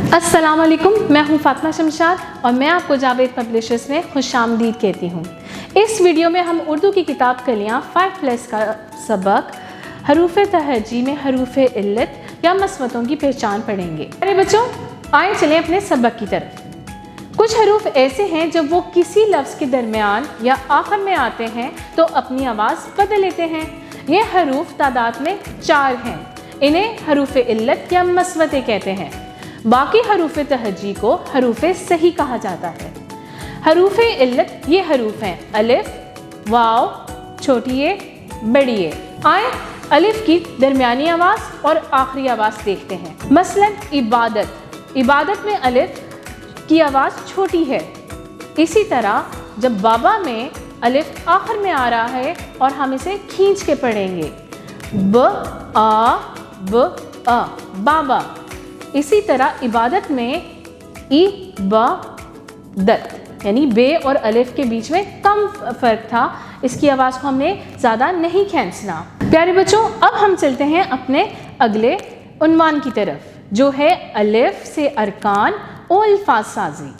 अस्सलाम वालेकुम, मैं हूँ फातिमा शमशाद और मैं आपको जावेद पब्लिशर्स में खुशामदीद कहती हूँ। इस वीडियो में हम उर्दू की किताब कलियाँ 5+ का सबक हरूफ तहजी में हरूफ इल्लत या मस्वतों की पहचान पढ़ेंगे। अरे बच्चों, आए चलें अपने सबक की तरफ। कुछ हरूफ ऐसे हैं जब वो किसी लफ्ज़ के दरमियान या आखिर में आते हैं तो अपनी आवाज़ बदल लेते हैं। ये हरूफ तादाद में 4 हैं। इन्हें हरूफ इल्लत या मस्वतें कहते हैं। बाकी हरूफ तहजी को हरूफ सही कहा जाता है। हरूफ इल्लत ये हरूफ हैं अलिफ, वाव, छोटी ए, बड़ी ए। आए अलिफ की दरमियानी आवाज़ और आखिरी आवाज़ देखते हैं। मसलन इबादत में अलिफ की आवाज़ छोटी है। इसी तरह जब बाबा में अलिफ आखिर में आ रहा है और हम इसे खींच के पढ़ेंगे बाबा। इसी तरह इबादत में इबादत यानी बे और अलिफ के बीच में कम फ़र्क था, इसकी आवाज़ को हमने ज़्यादा नहीं खींचना। प्यारे बच्चों, अब हम चलते हैं अपने अगले उन्वान की तरफ, जो है अलिफ से अरकान और अल्फाज साजी।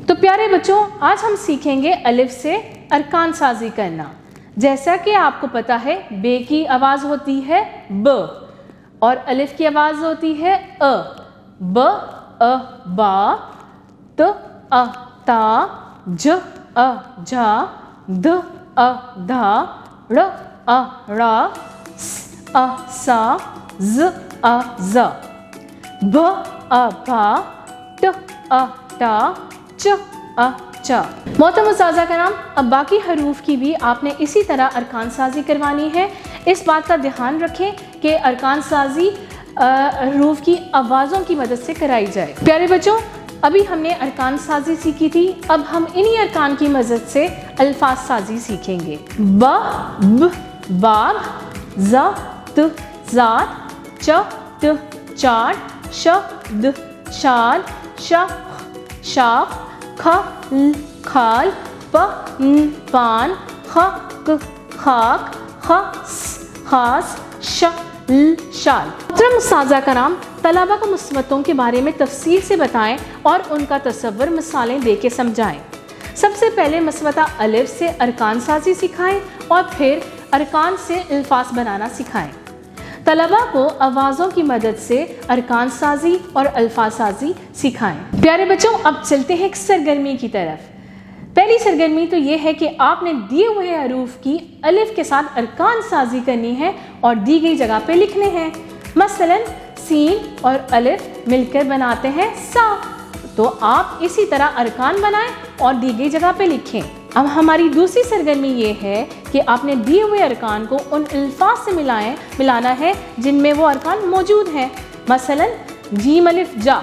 तो प्यारे बच्चों, आज हम सीखेंगे अलिफ से अरकान साजी करना। जैसा कि आपको पता है, बे की आवाज़ होती है ब और अलिफ की आवाज़ होती है अ। ब, अ, बा, त, अ, ता, ज, अ, जा, द, अ, धा, ड़, अ, ड़ा, स, अ, सा, ज, अ, ज, भ, अ, भा, ट, अ, टा, च, अ, चा। मोहतरम उस्ताज़ा कराम, अब बाकी हरूफ की भी आपने इसी तरह अरकान साजी करवानी है। इस बात का ध्यान रखें कि अरकान साजी हरूफ की आवाज़ों की मदद से कराई जाए। प्यारे बच्चों, अभी हमने अरकान साजी सीखी थी, अब हम इन्हीं अरकान की मदद से अल्फाज साजी सीखेंगे। ब, ब, बाग, ज़, त, ज़ात, च, त, चाट, श, द, शाद, श, शाख, ख, ल, खाल, प, न, पान, ख, क, खाक, ख, स, खास, श, ल, शाल। मोहतरम उस्ताज़ा कराम, तलबा को मुस्वतों के बारे में तफसील से बताएं और उनका तसव्वुर मिसालें दे के समझाएं। सबसे पहले मस्वता अलिफ से अरकान साजी सिखाएं और फिर अरकान से अल्फाज बनाना सिखाएं। तलबा को आवाज़ों की मदद से अरकान साजी और अल्फाज साजी सिखाएं। प्यारे बच्चों, अब चलते हैं एक सरगर्मी की तरफ। पहली सरगर्मी तो ये है कि आपने दिए हुए हरूफ की अलिफ के साथ अरकान साजी करनी है और दी गई जगह पे लिखने हैं। मसलन सीन और अलिफ मिलकर बनाते हैं सा, तो आप इसी तरह अरकान बनाएं और दी गई जगह पे लिखें। अब हमारी दूसरी सरगर्मी ये है कि आपने दिए हुए अरकान को उन अल्फाज से मिलाना है जिनमें वो अरकान मौजूद हैं। मसलन जीम अलिफ जा,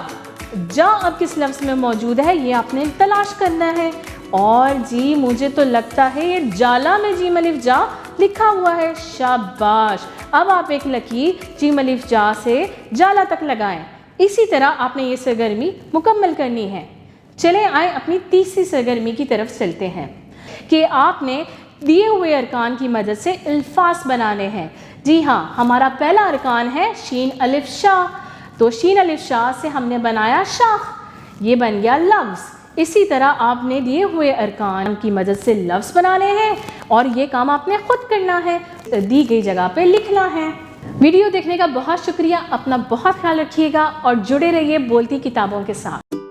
जा अब किस लफ्ज़ में मौजूद है ये आपने तलाश करना है। और जी मुझे तो लगता है ये जाला में जीम अलिफ जा लिखा हुआ है। शाबाश, अब आप एक लकीर जीम अलिफ जा से जाला तक लगाएं। इसी तरह आपने ये सरगर्मी मुकम्मल करनी है। चलें आए अपनी तीसरी सरगर्मी की तरफ चलते हैं कि आपने दिए हुए अरकान की मदद से अल्फाज बनाने हैं। जी हाँ, हमारा पहला अरकान है शीन अलिफ शाह, तो शीन अलिफ शाह से हमने बनाया शाख, ये बन गया लफ्ज़। इसी तरह आपने दिए हुए अरकान की मदद से लफ्ज़ बनाने हैं और ये काम आपने खुद करना है, दी गई जगह पे लिखना है। वीडियो देखने का बहुत शुक्रिया, अपना बहुत ख्याल रखिएगा और जुड़े रहिए बोलती किताबों के साथ।